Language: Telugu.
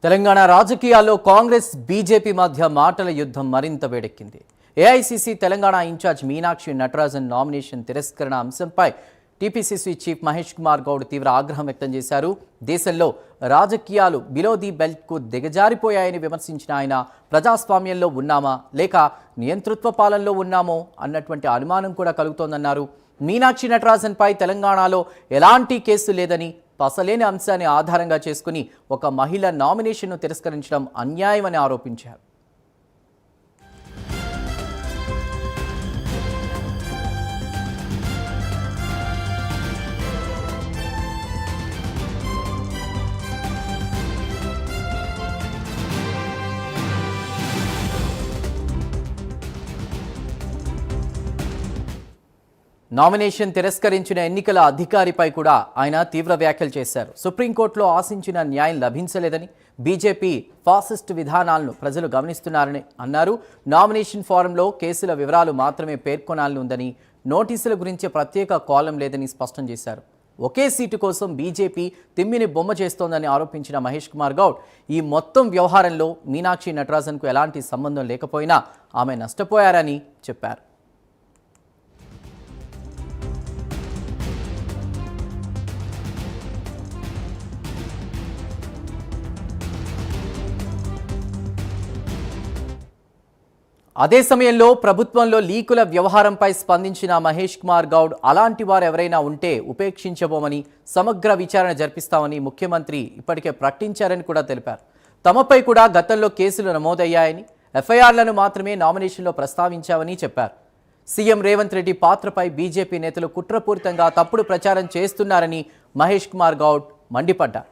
తెలంగాణ రాజకీయాల్లో కాంగ్రెస్ బీజేపీ మధ్య మాటల యుద్ధం మరింత వేడెక్కింది. AICC Telangana incharge Meenakshi Natarajan nomination తిరస్కరణ అంశంపై టీపీసీసీ చీఫ్ మహేష్ కుమార్ గౌడ్ తీవ్ర ఆగ్రహం వ్యక్తం చేశారు. దేశంలో రాజకీయాలు బిలో ది బెల్ట్కు దిగజారిపోయాయని విమర్శించిన ఆయన ప్రజాస్వామ్యంలో ఉన్నామా లేక నియంతృత్వ పాలనలో ఉన్నామో అన్నటువంటి అనుమానం కూడా కలుగుతోందన్నారు. మీనాక్షి నటరాజన్పై తెలంగాణలో ఎలాంటి కేసు లేదని, పసలేని అంశాన్ని ఆధారంగా చేసుకుని ఒక మహిళ నామినేషన్ను తిరస్కరించడం అన్యాయమని ఆరోపించారు. నామినేషన్ తిరస్కరించిన ఎన్నికల అధికారిపై కూడా ఆయన తీవ్ర వ్యాఖ్యలు చేశారు. సుప్రీంకోర్టులో ఆశించిన న్యాయం లభించలేదని, బీజేపీ ఫాసిస్ట్ విధానాలను ప్రజలు గమనిస్తున్నారని అన్నారు. నామినేషన్ ఫారంలో కేసుల వివరాలు మాత్రమే పేర్కొనాలని ఉందని, నోటీసుల గురించి ప్రత్యేక కాలం లేదని స్పష్టం చేశారు. ఒకే సీటు కోసం బీజేపీ తిమ్మిని బొమ్మ చేస్తోందని ఆరోపించిన మహేష్ కుమార్ గౌడ్ ఈ మొత్తం వ్యవహారంలో మీనాక్షి నటరాజన్కు ఎలాంటి సంబంధం లేకపోయినా ఆమె నష్టపోయారని చెప్పారు. అదే సమయంలో ప్రభుత్వంలో లీకుల వ్యవహారంపై స్పందించిన మహేష్ కుమార్ గౌడ్ అలాంటి వారు ఎవరైనా ఉంటే ఉపేక్షించబోమని, సమగ్ర విచారణ జరిపిస్తామని ముఖ్యమంత్రి ఇప్పటికే ప్రకటించారని కూడా తెలిపారు. తమపై కూడా గతంలో కేసులు నమోదయ్యాయని, ఎఫ్ఐఆర్లను మాత్రమే నామినేషన్లో ప్రస్తావించామని చెప్పారు. సీఎం రేవంత్ రెడ్డి పాత్రపై బీజేపీ నేతలు కుట్రపూరితంగా తప్పుడు ప్రచారం చేస్తున్నారని మహేష్ కుమార్ గౌడ్ మండిపడ్డారు.